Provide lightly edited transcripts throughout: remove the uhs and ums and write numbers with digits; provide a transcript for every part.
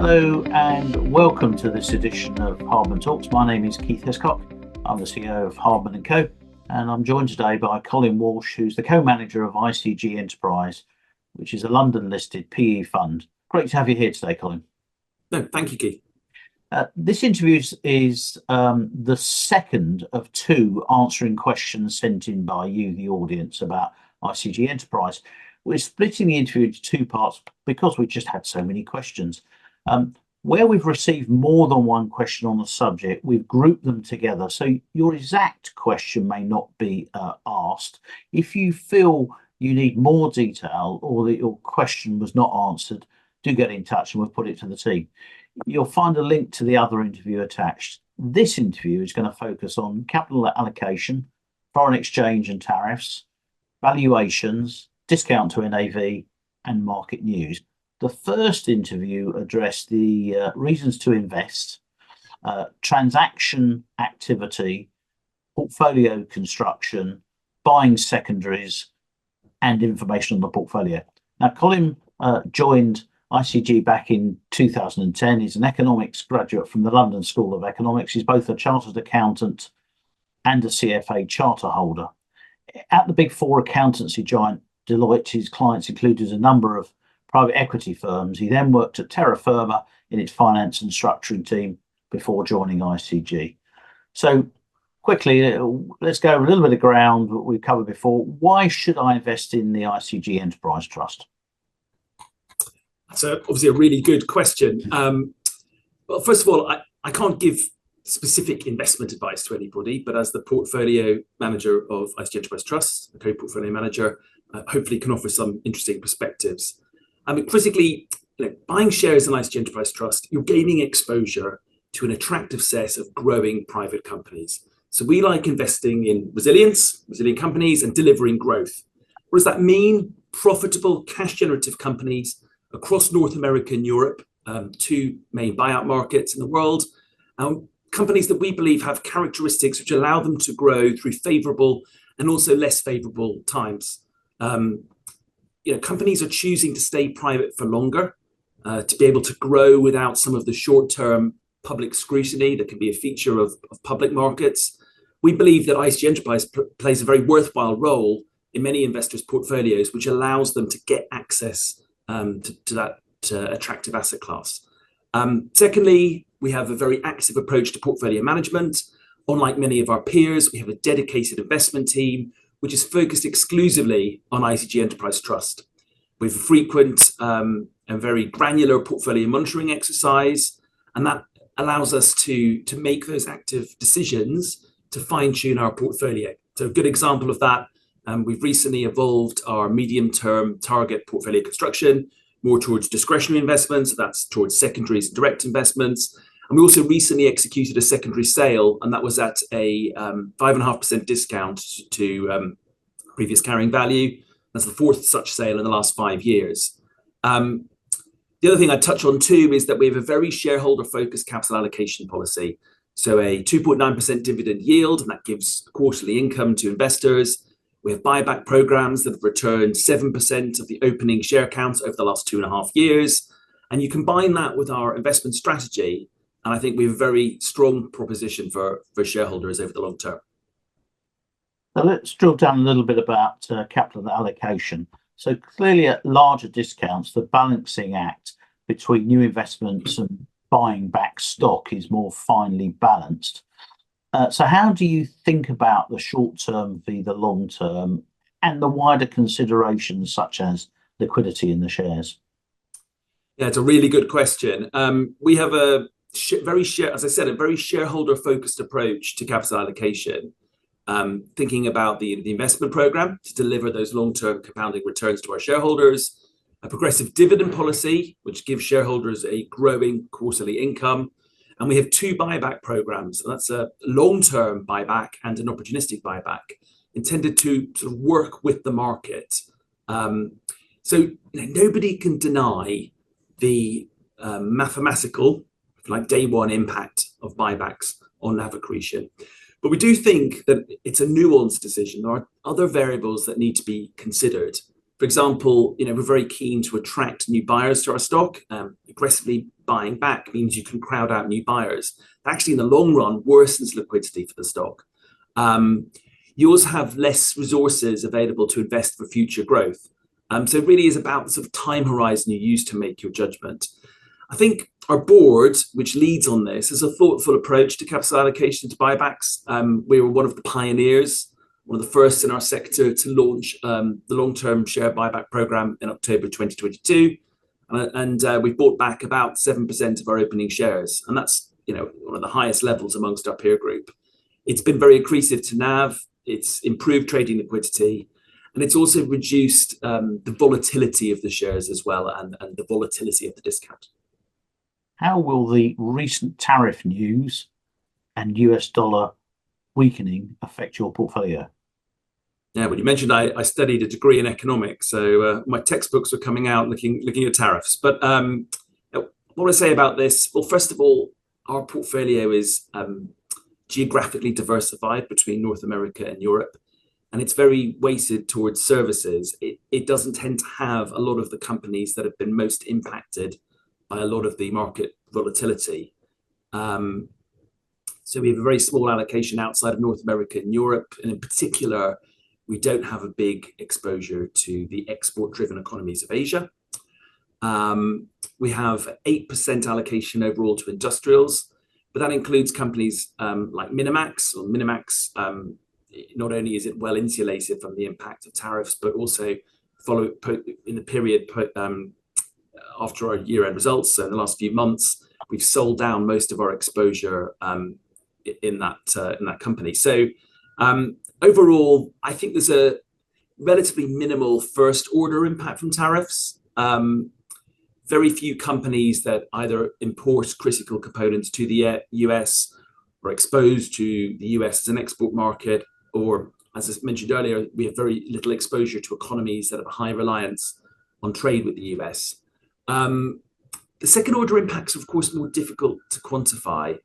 Hello and welcome to this edition of Hardman Talks. My name is Keith Hiscock. I'm the CEO of Hardman Co, and I'm joined today by Colin Walsh, who's the co-manager of ICG Enterprise, which is a London-listed PE fund. Great to have you here today, Colin. No, thank you, Keith. This interview is the second of two answering questions sent in by you, the audience, about ICG Enterprise. We're splitting the interview into two parts because we've just had so many questions. Where we've received more than one question on the subject, we've grouped them together. So your exact question may not be asked. If you feel you need more detail or that your question was not answered, do get in touch and we'll put it to the team. You'll find a link to the other interview attached. This interview is going to focus on capital allocation, foreign exchange and tariffs, valuations, discount to NAV, and market news. The first interview addressed the reasons to invest, transaction activity, portfolio construction, buying secondaries, and information on the portfolio. Now, Colin joined ICG back in 2010. He's an economics graduate from the London School of Economics. He's both a chartered accountant and a CFA charter holder. At the Big Four accountancy giant Deloitte, his clients included a number of private equity firms. He then worked at Terra Firma in its finance and structuring team before joining ICG. So quickly, let's go over a little bit of ground that we've covered before. Why should I invest in the ICG Enterprise Trust? That's obviously a really good question. Well, first of all, I can't give specific investment advice to anybody, but as the portfolio manager of ICG Enterprise Trust, the co-portfolio manager, hopefully can offer some interesting perspectives. I mean, critically, buying shares in ICG Enterprise Trust, you're gaining exposure to an attractive set of growing private companies. So we like investing in resilient companies and delivering growth. What does that mean? Profitable, cash-generative companies across North America and Europe, two main buyout markets in the world. Companies that we believe have characteristics which allow them to grow through favourable and also less favourable times. Companies are choosing to stay private for longer, to be able to grow without some of the short-term public scrutiny that can be a feature of public markets. We believe that ICG Enterprise plays a very worthwhile role in many investors' portfolios, which allows them to get access to that attractive asset class. Secondly, we have a very active approach to portfolio management. Unlike many of our peers, we have a dedicated investment team which is focused exclusively on ICG Enterprise Trust. We have a frequent and very granular portfolio monitoring exercise, and that allows us to make those active decisions to fine-tune our portfolio. So a good example of that, we've recently evolved our medium-term target portfolio construction more towards discretionary investments, so that's towards secondaries and direct investments. And we also recently executed a secondary sale, and that was at a 5.5% discount to previous carrying value. That's the fourth such sale in the last 5 years. The other thing I'd touch on too is that we have a very shareholder-focused capital allocation policy. So a 2.9% dividend yield, and that gives quarterly income to investors. We have buyback programs that have returned 7% of the opening share count over the last 2.5 years. And you combine that with our investment strategy, and I think we have a very strong proposition for shareholders over the long term. So let's drill down a little bit about capital allocation. So clearly at larger discounts, the balancing act between new investments and buying back stock is more finely balanced. So how do you think about the short term versus the long term and the wider considerations such as liquidity in the shares? Yeah, it's a really good question. We have a very shareholder-focused approach to capital allocation, thinking about the investment program to deliver those long-term compounding returns to our shareholders, a progressive dividend policy which gives shareholders a growing quarterly income, and we have two buyback programs. And that's a long-term buyback and an opportunistic buyback intended to sort of work with the market. So nobody can deny the mathematical, like day one impact of buybacks on NAV accretion. But we do think that it's a nuanced decision. There are other variables that need to be considered. For example, we're very keen to attract new buyers to our stock. Aggressively buying back means you can crowd out new buyers. Actually, in the long run, worsens liquidity for the stock. You also have less resources available to invest for future growth. So it really is about the sort of time horizon you use to make your judgment. I think our board, which leads on this, has a thoughtful approach to capital allocation to buybacks. We were one of the pioneers, one of the first in our sector to launch the long-term share buyback program in October 2022. And we've bought back about 7% of our opening shares. And that's one of the highest levels amongst our peer group. It's been very accretive to NAV. It's improved trading liquidity. And it's also reduced the volatility of the shares as well, and the volatility of the discount. How will the recent tariff news and US dollar weakening affect your portfolio? Yeah, well, you mentioned I studied a degree in economics, so my textbooks were coming out looking at tariffs. But what I say about this, well, first of all, our portfolio is geographically diversified between North America and Europe, and it's very weighted towards services. It doesn't tend to have a lot of the companies that have been most impacted by a lot of the market volatility. So we have a very small allocation outside of North America and Europe, and in particular, we don't have a big exposure to the export-driven economies of Asia. We have 8% allocation overall to industrials, but that includes companies like Minimax. Minimax, not only is it well insulated from the impact of tariffs, but also in the period after our year-end results, so in the last few months, we've sold down most of our exposure in that company. So overall, I think there's a relatively minimal first-order impact from tariffs. Very few companies that either import critical components to the US or exposed to the US as an export market, or as I mentioned earlier, we have very little exposure to economies that have a high reliance on trade with the US. The second order impacts are, of course, more difficult to quantify.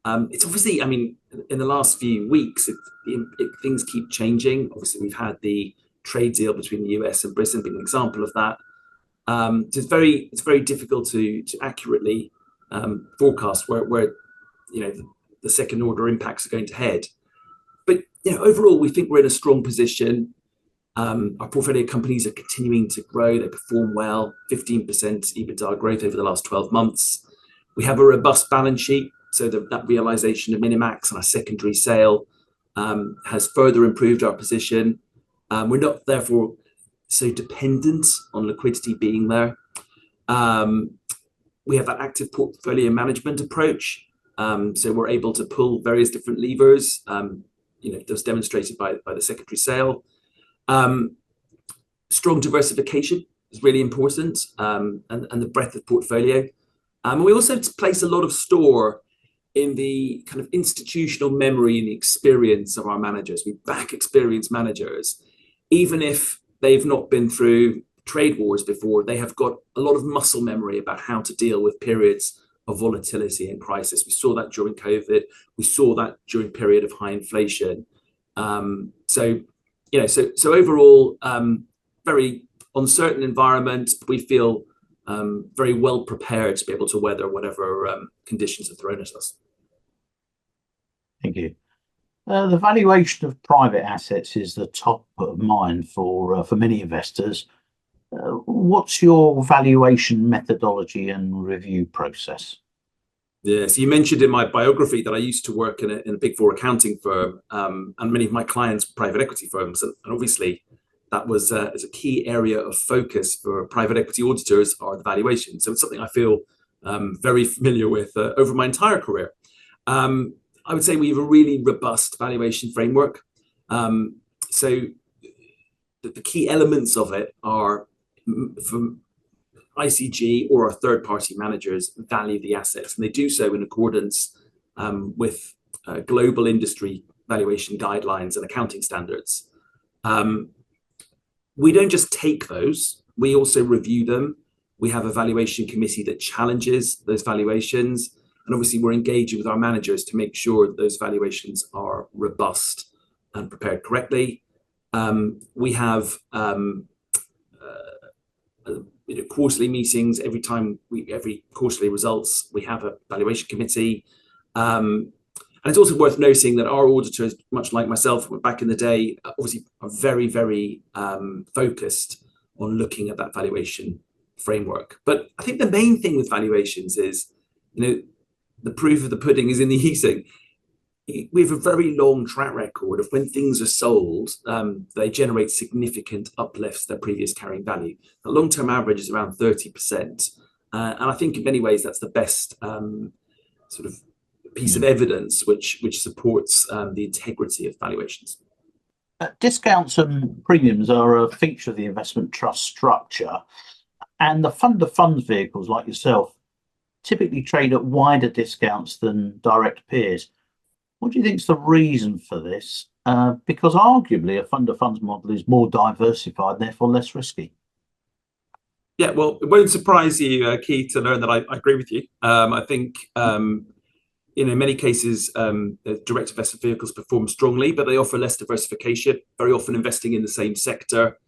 It's obviously, in the last few weeks, things keep changing. Obviously, we've had the trade deal between the US and Britain being an example of that. So it's very difficult to accurately forecast where the second order impacts are going to head. But overall, we think we're in a strong position. Our portfolio companies are continuing to grow. They perform well, 15% EBITDA growth over the last 12 months. We have a robust balance sheet, so that realization of Minimax and our secondary sale has further improved our position. We're not, therefore, so dependent on liquidity being there. We have that active portfolio management approach, so we're able to pull various different levers. That was demonstrated by the secondary sale. Strong diversification is really important, and the breadth of portfolio. And we also place a lot of store in the kind of institutional memory and experience of our managers. We back experienced managers, even if they've not been through trade wars before. They have got a lot of muscle memory about how to deal with periods of volatility and crisis. We saw that during COVID. We saw that during period of high inflation. So overall, very uncertain environment. We feel very well prepared to be able to weather whatever conditions are thrown at us. Thank you. The valuation of private assets is the top of mind for many investors. What's your valuation methodology and review process? Yeah, so you mentioned in my biography that I used to work in a Big Four accounting firm, and many of my clients were private equity firms, and obviously that was as a key area of focus for private equity auditors are the valuation. So it's something I feel very familiar with over my entire career. I would say we have a really robust valuation framework. So the key elements of it are from ICG or our third-party managers value the assets, and they do so in accordance with global industry valuation guidelines and accounting standards. We don't just take those, we also review them. We have a valuation committee that challenges those valuations, and obviously we're engaging with our managers to make sure that those valuations are robust and prepared correctly. We have quarterly meetings. Every quarterly results, we have a valuation committee. And it's also worth noting that our auditors, much like myself back in the day, obviously are very, very focused on looking at that valuation framework. But I think the main thing with valuations is, the proof of the pudding is in the eating. We have a very long track record of when things are sold, they generate significant uplifts to their previous carrying value. The long-term average is around 30%. And I think in many ways that's the best sort of piece of evidence which supports the integrity of valuations. Discounts and premiums are a feature of the investment trust structure, and the fund of funds vehicles like yourself typically trade at wider discounts than direct peers. What do you think is the reason for this? Because arguably a fund of funds model is more diversified, therefore less risky. Yeah, well, it won't surprise you, Keith, to learn that I agree with you. I think in many cases, direct investment vehicles perform strongly, but they offer less diversification, very often investing in the same sector.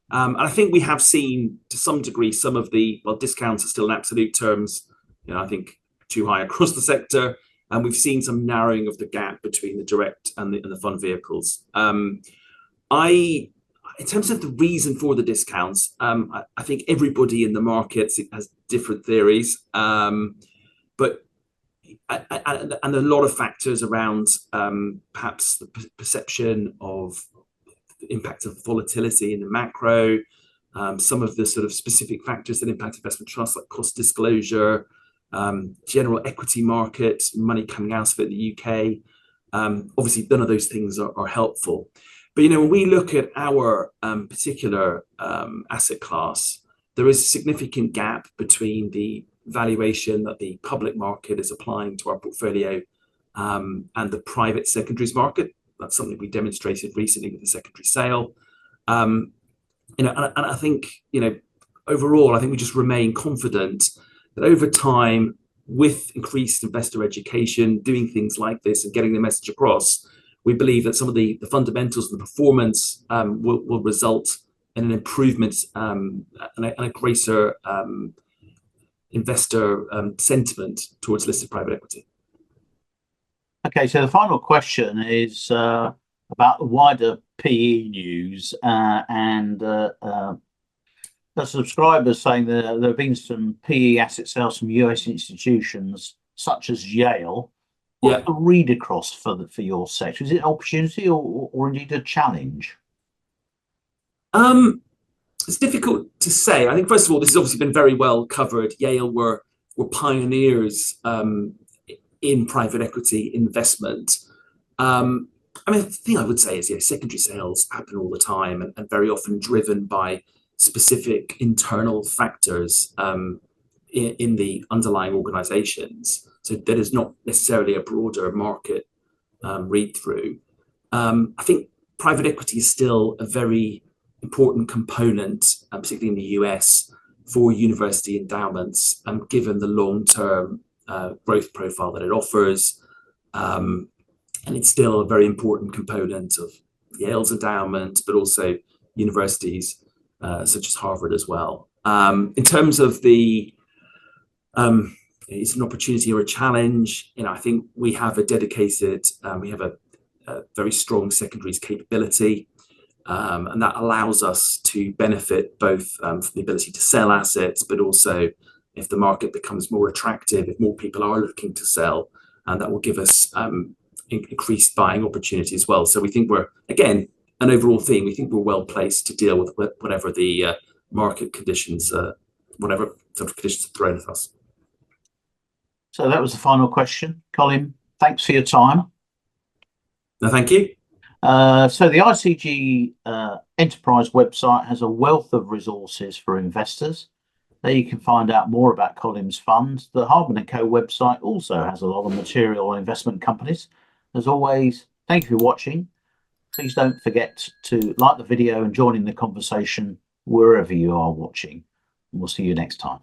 And I think we have seen to some degree some of the, discounts are still in absolute terms, I think too high across the sector. And we've seen some narrowing of the gap between the direct and the fund vehicles. In terms of the reason for the discounts, I think everybody in the market has different theories, but and a lot of factors around perhaps the perception of the impact of volatility in the macro, some of the sort of specific factors that impact investment trusts like cost disclosure, general equity market, money coming out of it in the UK. Obviously, none of those things are helpful. But when we look at our particular asset class, there is a significant gap between the valuation that the public market is applying to our portfolio and the private secondaries market. That's something we demonstrated recently with the secondary sale. And I think overall, I think we just remain confident that over time, with increased investor education, doing things like this and getting the message across, we believe that some of the fundamentals and the performance will result in an improvement and a greater investor sentiment towards listed private equity. Okay, so the final question is about the wider PE news and the subscribers saying that there have been some PE asset sales from US institutions such as Yale. What's the read across for your sector? Is it an opportunity or indeed a challenge? It's difficult to say. I think first of all, this has obviously been very well covered. Yale were pioneers in private equity investment. The thing I would say is, secondary sales happen all the time and very often driven by specific internal factors in the underlying organizations. So there is not necessarily a broader market read through. I think private equity is still a very important component, particularly in the US, for university endowments, given the long-term growth profile that it offers. And it's still a very important component of Yale's endowment, but also universities such as Harvard as well. In terms of the, it's an opportunity or a challenge, I think we have a dedicated, we have a very strong secondaries capability, and that allows us to benefit both from the ability to sell assets, but also if the market becomes more attractive, if more people are looking to sell, and that will give us increased buying opportunity as well. So we think we're, again, an overall theme, we think we're well placed to deal with whatever the market conditions, whatever sort of conditions are thrown at us. So that was the final question. Colin, thanks for your time. No, thank you. So the ICG Enterprise website has a wealth of resources for investors. There you can find out more about Colin's fund. The Hardman Co website also has a lot of material on investment companies. As always, thank you for watching. Please don't forget to like the video and join in the conversation wherever you are watching. And we'll see you next time.